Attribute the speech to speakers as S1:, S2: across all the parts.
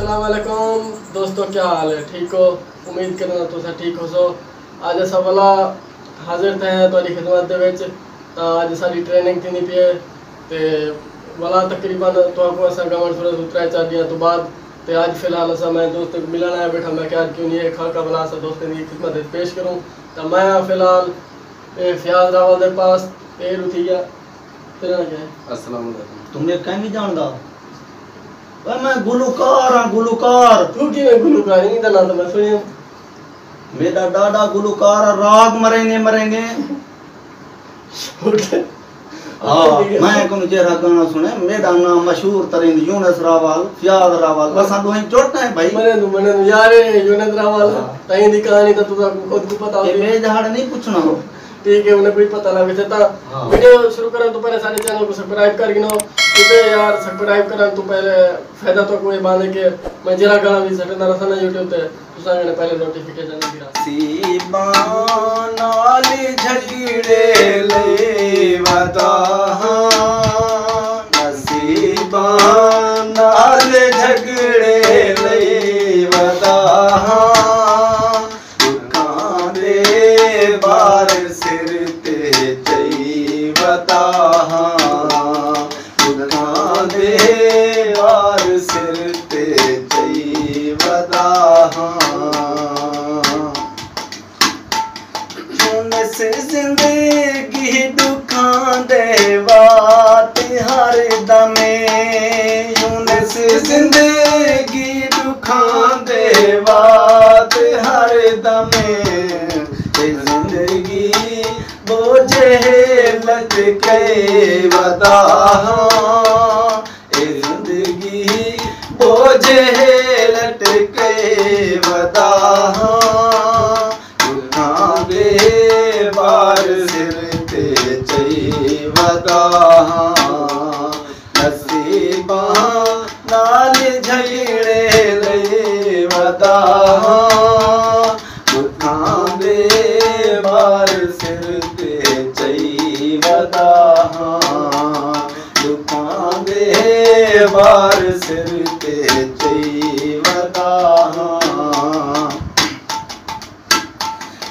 S1: अस्सलाम वालेकुम दोस्तों, क्या हाल है? ठीक हो? उम्मीद करना तुम ठीक हो। सो आज अस वाला हाजिर थे थोड़ी खिदमत दे विच। आज सारी ट्रेनिंग थी पई है ते वाला तकरीबन तो असा गवर्नमेंट सूरत उतरा 4 दिन तो बाद ते आज फिलहाल असा मैं दोस्त मिलना आया बैठा। मैं क्या क्यों नहीं खाका वाला असा दोस्तों की खिदमत पेश करूँ। तो मैं फिलहाल फयाज रावल के पास उठी गया। तेरा क्या है?
S2: अस्सलाम वालेकुम।
S3: तुमने कहीं भी जानदा मैं गुलकार हाँ गुलकार।
S1: तू की गुलकार नहीं था ना तो मैं सुनियो
S3: मेरा डाडा गुलकार राग मरेंगे मरेंगे। हाँ मैं को मुझे गाना सुने। मेरा नाम मशहूर तरीन यूनुस रावल फयाज रावल बस हम दोहें चोट है भाई।
S1: मने यार यूनुस रावल तई दी कहानी तो तुझे खुद को पता
S3: ये मैं जहाड़ नहीं पूछना हो।
S1: ठीक है, उन्हें कोई पता ना वैसे था। वीडियो शुरू करें तो पहले सारे चैनल को सब्सक्राइब कर गिनो क्योंकि यार सब्सक्राइब करन तो पहले फायदा तो कोई बांधे के मैं जरा गाना भी सटना रहा ना YouTube पे तो संग ने पहले नोटिफिकेशन दिया।
S3: सीबा नाली झगड़े ले वदा नसीबा नाल झगड़े ले वदा दुखां दे बार सिर ते चई वदा दुखां दे बार सिर ते चई वदा से जिंदगी दुखां दे बात हर दमे यूनुस जिंदगी दुखां दे बात हर दमे जिंदगी बोझे लटके वदा जिंदगी बोझे लटके वदा बार सिर ते चई वदा नसीबा नाल झगड़े ले वदा दुखां दे बार सिर ते चई वदा दुखां दे बार सिर ते चई वदा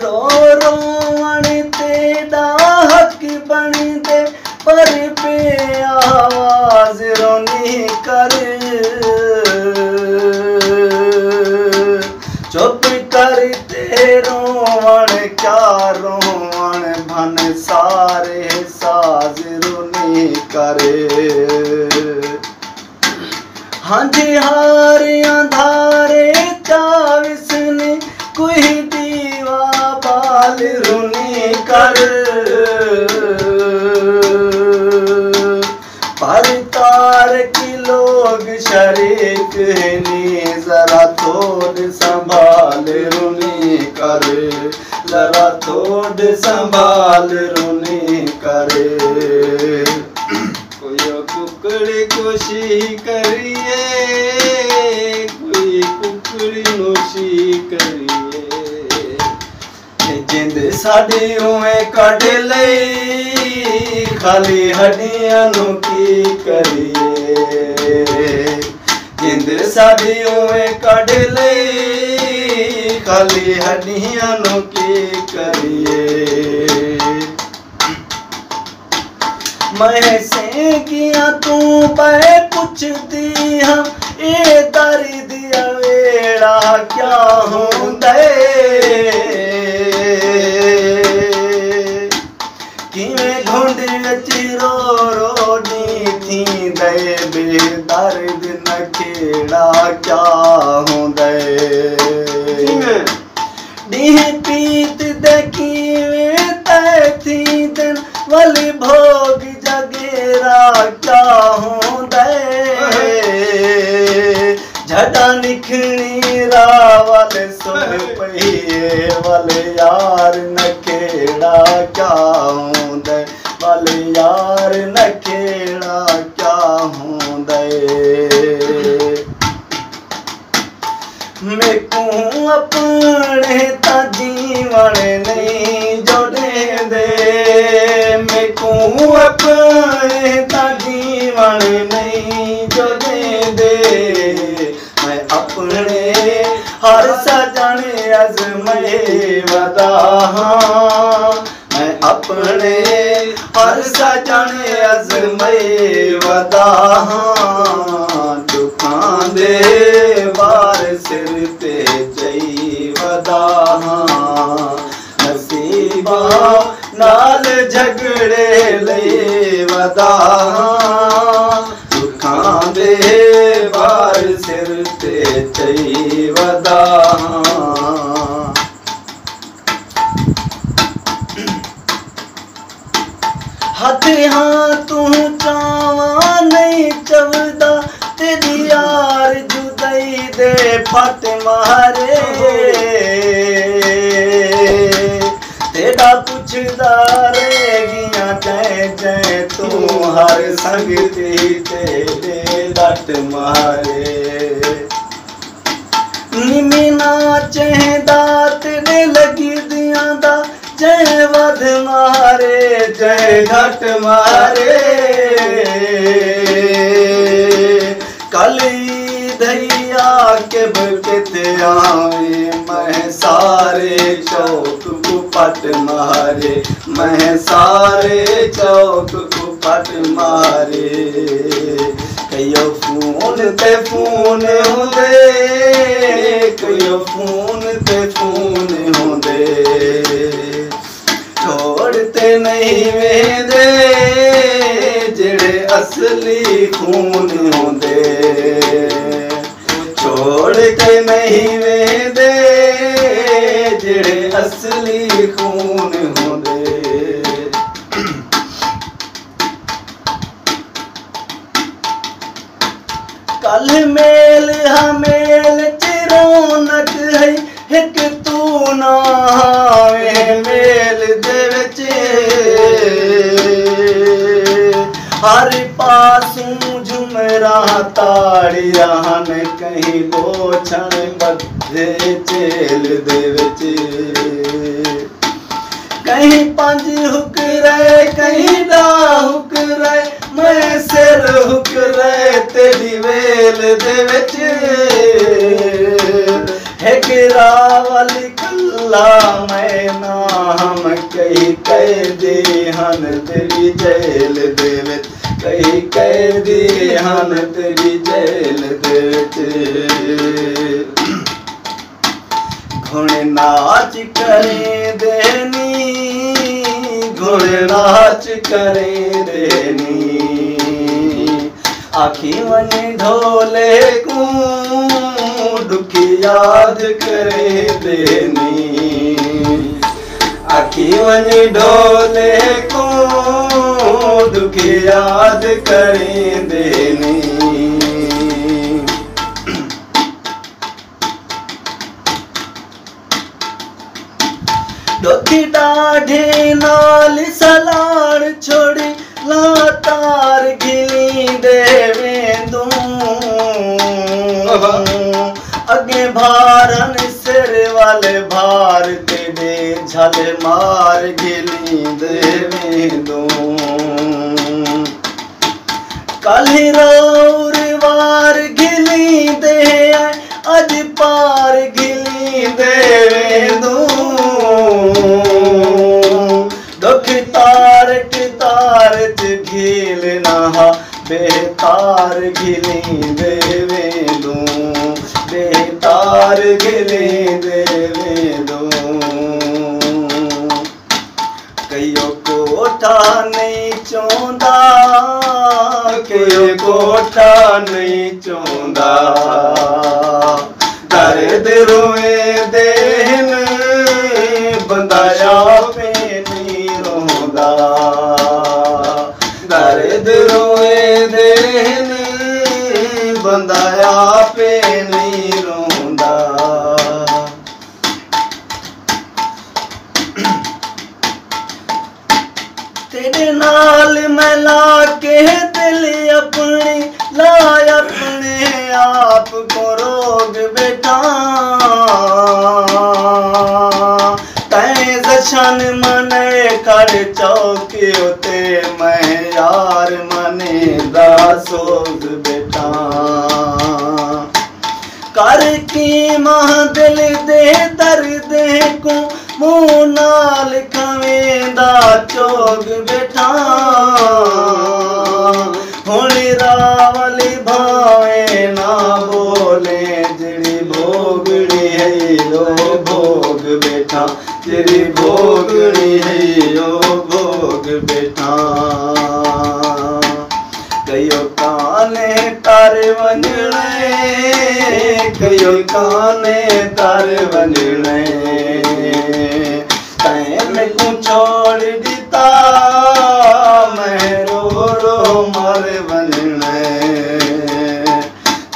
S3: रो रोवण तेरा हक बन दे पर पे आवाज रोनी कर चुप कर ते रोवण क्या रोवण भन सारे साज रोनी करे हांजी हारियां धारे चाविस ने कोई दीवा बाल रुनी कर पर तार की लोग शरीक नहीं जरा थोड़ संभाल रुनी कर जरा थोड़ संभाल रुनी करे कोई कुकड़ी कोशी करिए कोई कुकड़ी नोशी करिए जिंद साडी उवें कढ लई खाली हड्डियां नू की करिए जिंद साडी उवें कढ लई खाली हड्डियां नू की करिए मैं से किया तू पे पुछदी हम ए दर्द वेड़ा क्या होंदे किवें घुंड विच रो रो नी थी दे बेदर्द नखेड़ा क्या होंदे नी पीत दे किवें तै थी दिन वली भोग जगेरा क्या होंदे झड़ा निखणी रावल सुन पई वल यार नखेड़ा क्या होंदे वल यार नखेड़ा क्या होंदे मैं को अपने ता जीवन नहीं जोड़े दे मैं को अपने ता जीवन नहीं जोड़े दे मैं हर सजन अजमई वदा मैं अपने हर सजन अजमई वदा दुखां दे बार सिर ते चई वदा नसीबा नाल झगड़े ले वदा दुखां दे बार सिर ते चई वदा हथ हाँ तू चावा नहीं चवदा तेरी यार जुदाई दे फट मारे तेरा पुछदा रहेगियां जै जै तू हर संगती तेरे डट मारे निमी ना चहदा तेरे लगी दियां दा जय वध मारे जय घट मारे कली धैया के बकते आए मैं सारे चौक को पट मारे मैं सारे चौक को पट मारे कयो फोन ते फोन होंदे कयो फोन ते फोन होंदे छोड़ते नहीं वेंदे जेड़े असली खून होंदे छोड़ के नहीं वेंदे जेड़े असली खून होंदे कल मेल हमेल च रौनक है एक तू ना आवे मेल दे विच हर पासों झुमरा ताड़ियां ने कहीं बोछण बधे चेल दे विच कहीं पंज हुक रहे कहीं दा हुक रहे मैं सिर हुक रहे तेरी वेल दे विच एक रावल कल्ला मैं नाम कई कैदी हन तेरी जेल दे विच कई कैदी हन तेरी जेल दे विच घोड़े नाच करे देनी घोड़े नाच करे देनी आखी मन ढोले को दुखी याद करे देनी आखी मन ढोले को दुखी याद करे देनी डोकी डाढ़े नाल सलाड़ छोड़ी लातार घिली देवे दूं अगे भारन सिर वाले भार तेरे झल मार घिली देवे दूं काली रौर वार घिली दे अज पार घिली देवे दूं दुख तारक तारत घिल नहा बेतार घिली देवे दूं बेतार घिली देवे दूं कयो कोठा नहीं चौंदा कयो कोठा नहीं चौंदा दर्द रोए देन बंदा आपे नहीं रोंदा दर्द रोए देन बंदा आपे नहीं रोंदा तेरे नाल मैं ला के दिल अपनी ला अपने आप को रोग बैठा तै जशन मने कर चौकी उते मैं यार मने दा सोग बैठा कर की मां दिल दे दर्द को मुंह नाल खवेंदा चोग बैठा हुण रावली भावे ना बोले जड़ी भोगड़ी है ओ भोग बैठा जड़ी भोगड़ी है ओ भोग बैठा कयो काने तार वंजणे कयो काने तार वंजणे तैं को छोड़ दिता मैं रो रो मर वंजणे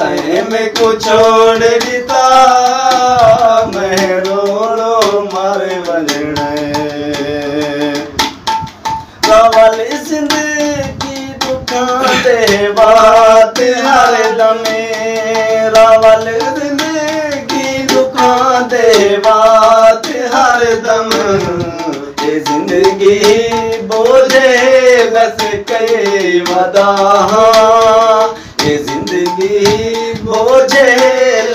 S3: तैं को छोड़ दिता मैं रो रो मर वंजणे रावल जिंदगी दे बात हर दमे रावल जिंदगी दुखां दे बात हर दम ये जिंदगी बोझे बस कई वदा ये जिंदगी बोझे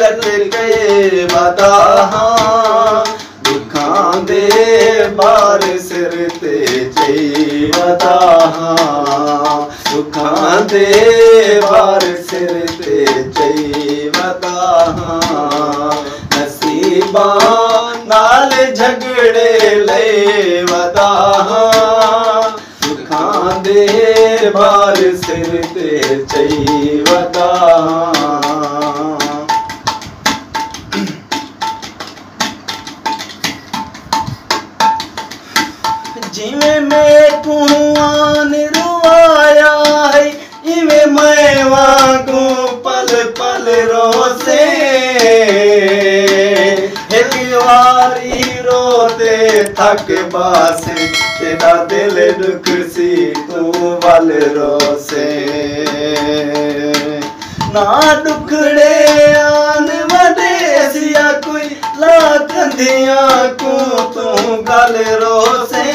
S3: लट कई वदा दुखां दे बार सिर ते चई वदा दुखां दे बार सिर ते चई वदा नसीबा नाल झगड़े ले वदा दुखां दे बार सिर ते चई वदा जिवें मैं कुआन रुवाया है इवें मैं वांगू पल पल रोसे एक वारी रोते थक बासे तेरा दिल दुख सी तू वल रोसे ना दुखड़े आन वडे सिया कोई लाखंदिया को तू गल रोसे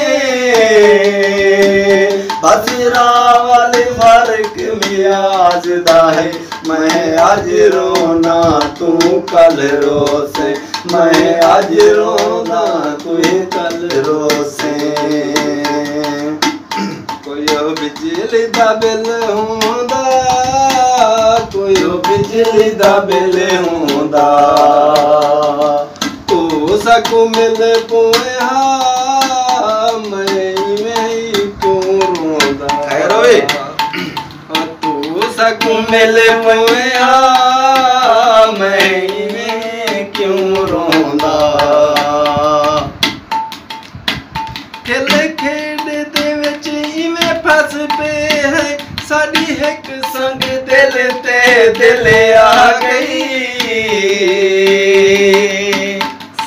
S3: बस रावल फर्क मियाज दा है मैं आज रोना तू कल रोसे मैं आज रोना तू कल रोसे कोई बिजली दा बिल हुंदा कोई बिजली दा बिल हुंदा तू सकू मिल पोया मैं क्यों रोंदा रोए तू सकू मिल पोया मैं क्यों रोंदा खेल खेड दे विच इवें फस पे है साडी एक संग दिल ते दिल आ गई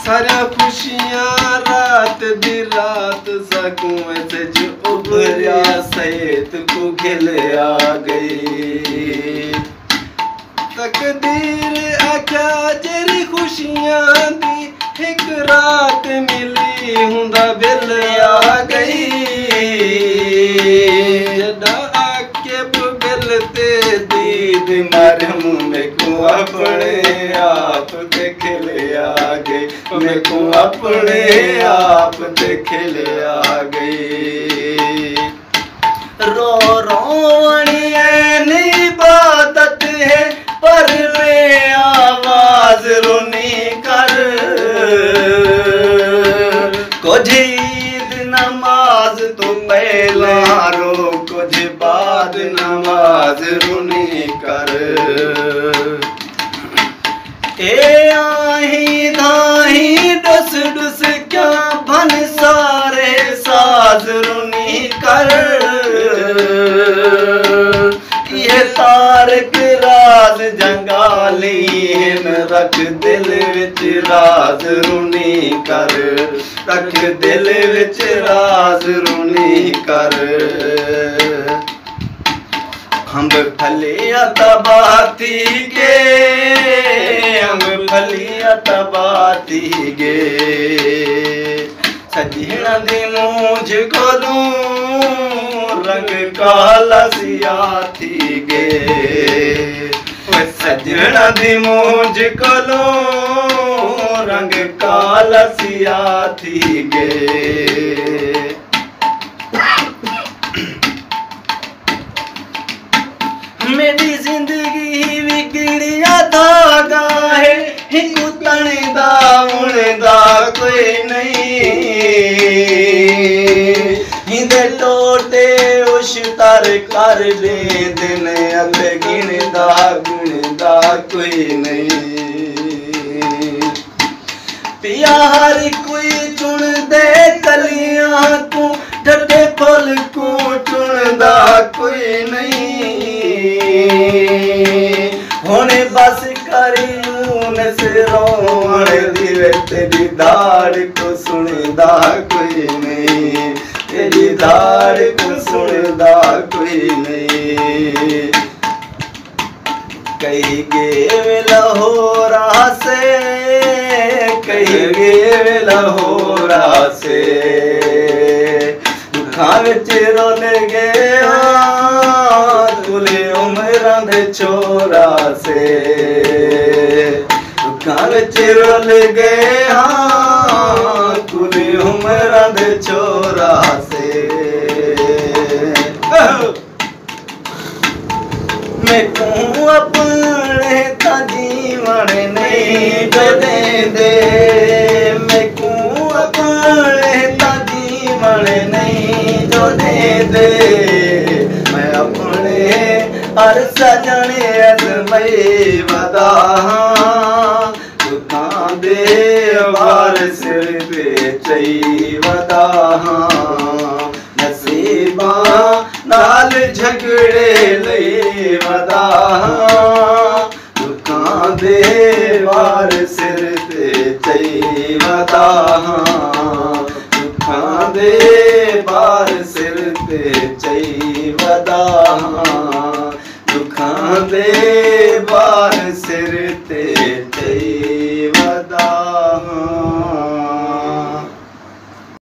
S3: सारा खुशियां रात दी रात सकूं ऐसे जो उभरिया सहित को खिल आ गई तकदीर आख्या जेरी खुशियां दी एक रात मिली हुंदा बिल आ गई जदा आके बिल ते दीद मरम में को अपने आप ते खिले आ गई मैं को अपने आप ते खिले आ गई रो रोवनी इबादत है पर मैं आवाज रुनी कर कुछ ईद नमाज तो पहला रो कुछ बाद नमाज रुनी कर ए आही दाही डस डस क्या भन सारे साज रुनी कर ये तारक राज जंगाली रख दिल विच राज रुनी कर रख दिल विच राज रुनी कर हम फलिया तबाती गे हम फलिया तबाती गे सजना दी मूझ गोलू रंग काला सिया थी गे सजना दी मूंज कोलो रंग काला सिया थी गे मेरी जिंदगी बिगड़िया धागा है हिंग तने दा उड़दा कोई नहीं हिंदे टोटे उशतर कर ले दिन अग गिनदा कोई नहीं पिया हर कोई चुन दे कलियां को डटे फल को चुनदा कोई नहीं होने बस करी नस रोण दिवे तेरी दाड़ को सुनदा कोई नहीं तेरी दाड़ को सुनदा कोई नहीं कहीं गे लाहौरा से कहीं गे लाहौरा से दुखां विच रोल गया तुले उमरां दे छोरा से दुखां विच रोल गया तुले उमरां दे छोरा से मैं को अपने ता जीवन नहीं दे मैं को अपने ता जीवन नहीं दे मैं अपने हर सजने अजमई वदा दुखां दे वार सिर पे चई वदा नसीबा नाल झगड़े ले वदा दुखां दे वार सिर ते चई वदा दुखां दे वार सिर ते चई वदा दुखां दे वार सिर